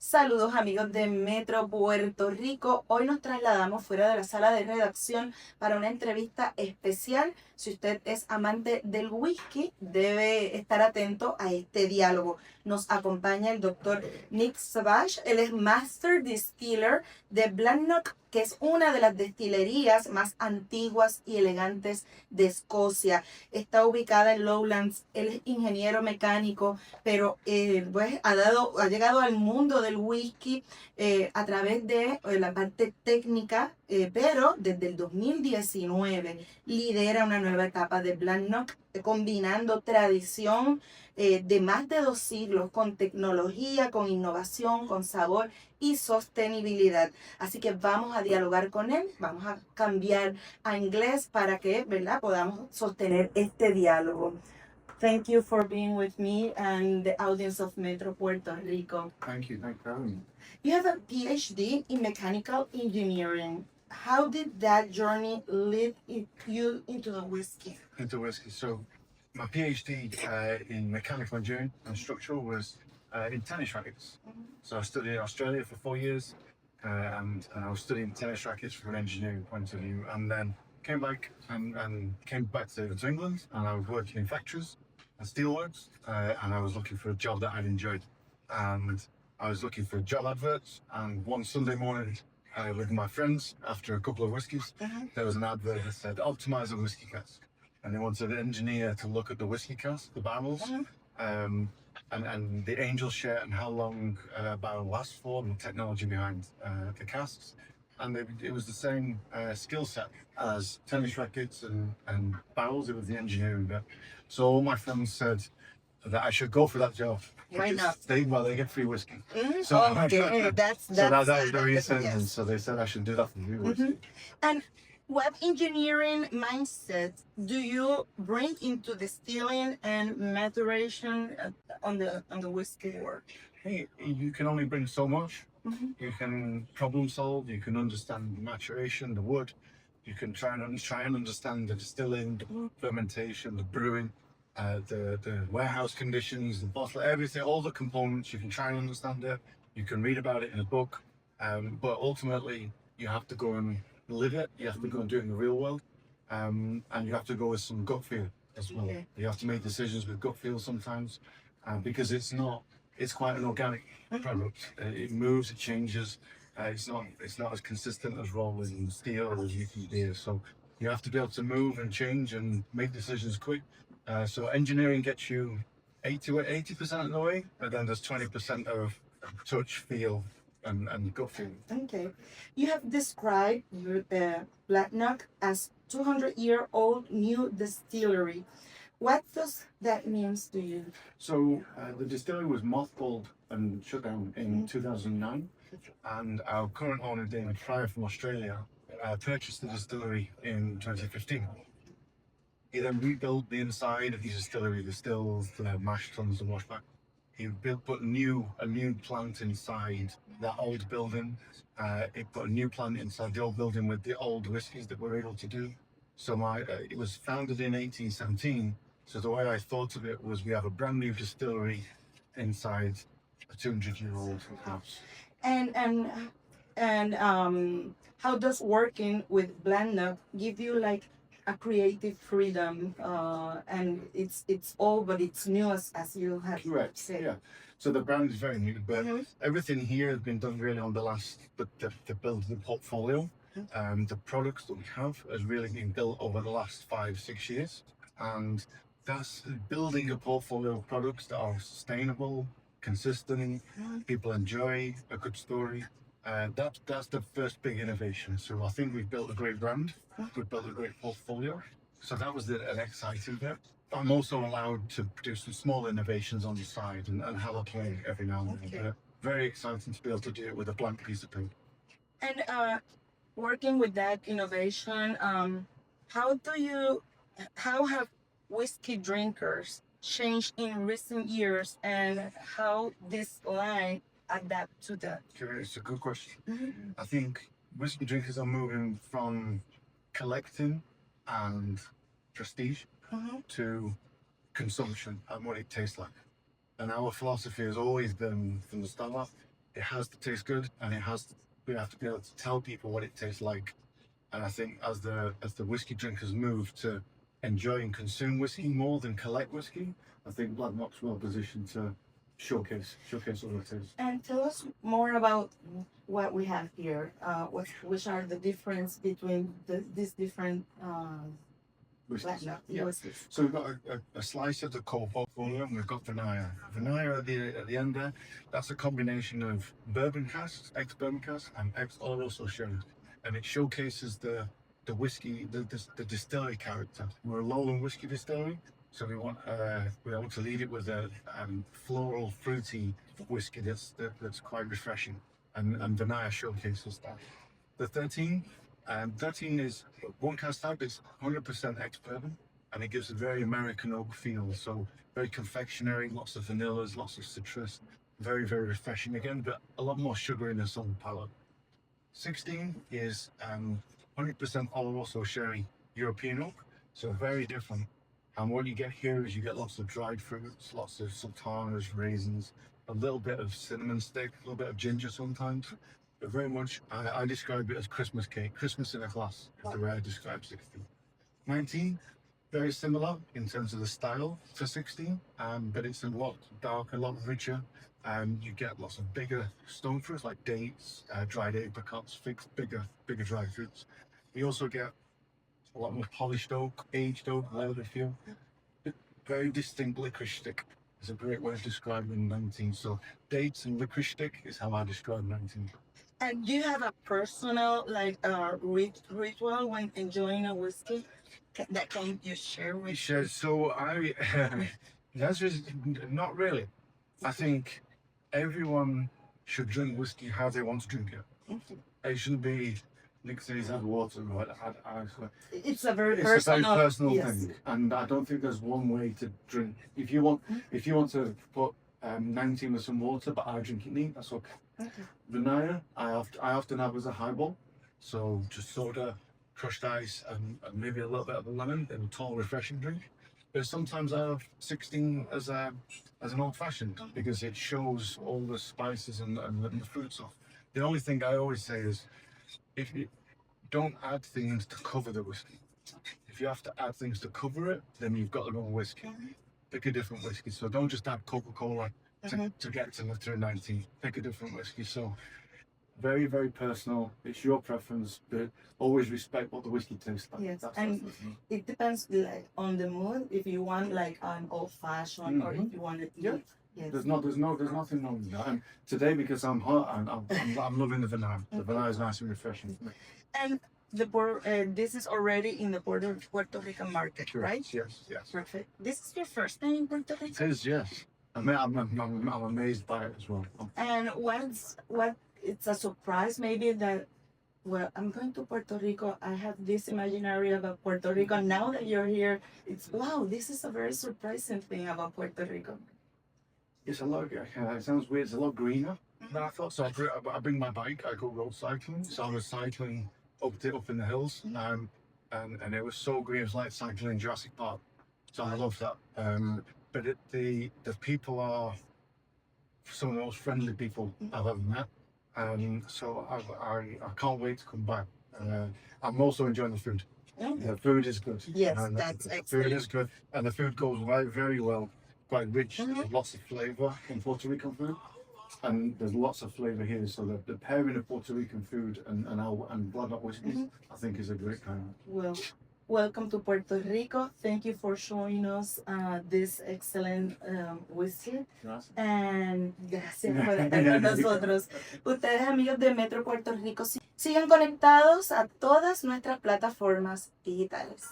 Saludos amigos de Metro Puerto Rico. Hoy nos trasladamos fuera de la sala de redacción para una entrevista especial. Si usted es amante del whisky, debe estar atento a este diálogo. Nos acompaña el doctor Nick Savage. Él es Master Distiller de Bladnoch, que es una de las destilerías más antiguas y elegantes de Escocia. Está ubicada en Lowlands. Él es ingeniero mecánico, pero pues ha llegado al mundo del whisky a través de la parte técnica, pero desde el 2019 lidera una nueva etapa de Bladnoch, combinando tradición de más de 2 siglos con tecnología, con innovación, con sabor y sostenibilidad. Así que vamos a dialogar con él, vamos a cambiar a inglés para que, ¿verdad?, podamos sostener este diálogo. Thank you for being with me and the audience of Metro Puerto Rico. Thank you for having me. You have a PhD in mechanical engineering. How did that journey lead you into the whiskey? Into whiskey. So, my PhD in mechanical engineering and structural was in tennis rackets. So, I studied in Australia for 4 years and I was studying tennis rackets from an engineering point of view. And then came back to England, and I was working in factories and steelworks, and I was looking for a job that I'd enjoyed. And I was looking for job adverts, and one Sunday morning with my friends, after a couple of whiskeys, there was an advert that said, optimize a whiskey cask. And they wanted an engineer to look at the whiskey cask, the barrels, and the angel share and how long a barrel lasts for, and the technology behind the casks. And it was the same skill set as tennis rackets and barrels. It was the engineering bit. So all my friends said that I should go for that job. Why not? They get free whiskey. So okay, that's that was the reason. yes. And so they said I should do that for free whiskey. And what engineering mindset do you bring into distilling and maturation on the whiskey work? Hey, you can only bring so much. You can problem solve. You can understand the maturation, the wood. You can try and understand the distilling, the fermentation, the brewing, the warehouse conditions, the bottle, everything, all the components. You can try and understand it. You can read about it in a book, but ultimately you have to go and live it. You have to go and do it in the real world, and you have to go with some gut feel as well. Okay. You have to make decisions with gut feel sometimes, because it's quite an organic product. It moves, it changes. It's not as consistent as rolling steel as you can do. So you have to be able to move and change and make decisions quick. So engineering gets you 80% of the way, but then there's 20% of touch, feel, and gut feel. Okay. You have described your Bladnoch as 200-year-old new distillery. What does that mean to you? So the distillery was mothballed and shut down in 2009, and our current owner, David Fryer from Australia, purchased the distillery in 2015. He then rebuilt the inside of the distillery, the stills, the mash tuns, the washback. He put a new plant inside that old building. He put a new plant inside the old building with the old whiskies that we're able to do. So it was founded in 1817. So the way I thought of it was we have a brand new distillery inside a 200-year-old house. And how does working with Bladnoch give you like a creative freedom? And it's old, but it's new, as you have Correct. said. Yeah. So the brand is very new, but everything here has been done really on to build the portfolio. The products that we have has really been built over the last 5-6 years, and that's building a portfolio of products that are sustainable, consistent, people enjoy, a good story. That's the first big innovation. So I think we've built a great brand, we've built a great portfolio. So that was an exciting bit. I'm also allowed to produce some small innovations on the side and have a play every now and then. Very exciting to be able to do it with a blank piece of paper. And working with that innovation, how have whiskey drinkers changed in recent years, and how this line adapt to that? Okay, it's a good question. I think whiskey drinkers are moving from collecting and prestige to consumption and what it tastes like. And our philosophy has always been from the start, it has to taste good, and we have to be able to tell people what it tastes like. And I think as the whiskey drinkers move to enjoy and consume whiskey more than collect whiskey, I think Bladnoch's well positioned to showcase what it is. And tell us more about what we have here. Which are the difference between these different Bladnoch whiskeys? So we've got a slice of the core portfolio, and we've got Vinaya. Vinaya at the end there, that's a combination of bourbon casks, ex-bourbon casks, and ex-Oloroso sherry. And it showcases the whiskey, the distillery character. We're a lowland whiskey distillery, so we want to lead it with a floral, fruity whiskey that's quite refreshing, and Vinaya showcases that. The 13 is one cask type. It's 100% ex-bourbon, and it gives a very American oak feel. So very confectionery, lots of vanillas, lots of citrus, very, very refreshing again, but a lot more sugariness on the palate. 16 is 100% Oloroso sherry European oak, so very different. And what you get here is you get lots of dried fruits, lots of sultanas, raisins, a little bit of cinnamon stick, a little bit of ginger sometimes. But very much, I describe it as Christmas cake, Christmas in a glass is the way I describe 16. 19, very similar in terms of the style to 16, but it's a lot darker, a lot richer. You get lots of bigger stone fruits like dates, dried apricots, figs, bigger dried fruits. You also get a lot more polished oak, aged oak, leather feel. Very distinct licorice stick. It's a great way of describing 19. So dates and licorice stick is how I describe 19. And do you have a personal ritual when enjoying a whiskey that can you share with? Sure. So the answer is not really. I think everyone should drink whiskey how they want to drink it. It shouldn't be Nick says add water. It's a very It's personal, a very personal yes. thing, and I don't think there's one way to drink. If you want to put 19 with some water, but I drink it neat, that's okay. Vinaya, I often have as a highball, so just soda, crushed ice, and maybe a little bit of a lemon in a tall, refreshing drink. But sometimes I have 16 as an old-fashioned because it shows all the spices and the fruits off. The only thing I always say is, if you don't add things to cover the whiskey. If you have to add things to cover it, then you've got the wrong whiskey. Pick a different whiskey. So don't just add Coca-Cola to get to 19. Pick a different whiskey. So very, very personal. It's your preference, but always respect what the whiskey tastes like. Yes, and it depends like on the mood. If you want like an old fashioned, or if you want it. Yeah. Yes. There's nothing wrong with that. And today, because I'm hot, and I'm loving the Vinaya. The Vinaya is nice and refreshing. And this is already in the Puerto Rican market, right? Yes. Perfect. This is your first time in Puerto Rico? It is, yes. I'm amazed by it as well. And it's a surprise maybe that, well, I'm going to Puerto Rico. I have this imaginary about Puerto Rico. Now that you're here, it's wow, this is a very surprising thing about Puerto Rico. It's a lot. It sounds weird. It's a lot greener than I thought. So I bring my bike. I go road cycling. So I was cycling up in the hills, and it was so green. It was like cycling in Jurassic Park. So I love that. But the people are some of the most friendly people I've ever met. So I can't wait to come back. I'm also enjoying the food. The food is good. Yes, and that's the excellent. food is good, and the food goes very well. Quite rich, there's lots of flavor in Puerto Rican food, and there's lots of flavor here. So the pairing of Puerto Rican food and Bladnoch whiskeys, I think, is a great kind. Well, welcome to Puerto Rico. Thank you for showing us this excellent whiskey. Gracias. And gracias por estar con nosotros. Ustedes, amigos de Metro Puerto Rico, sigan conectados a todas nuestras plataformas digitales.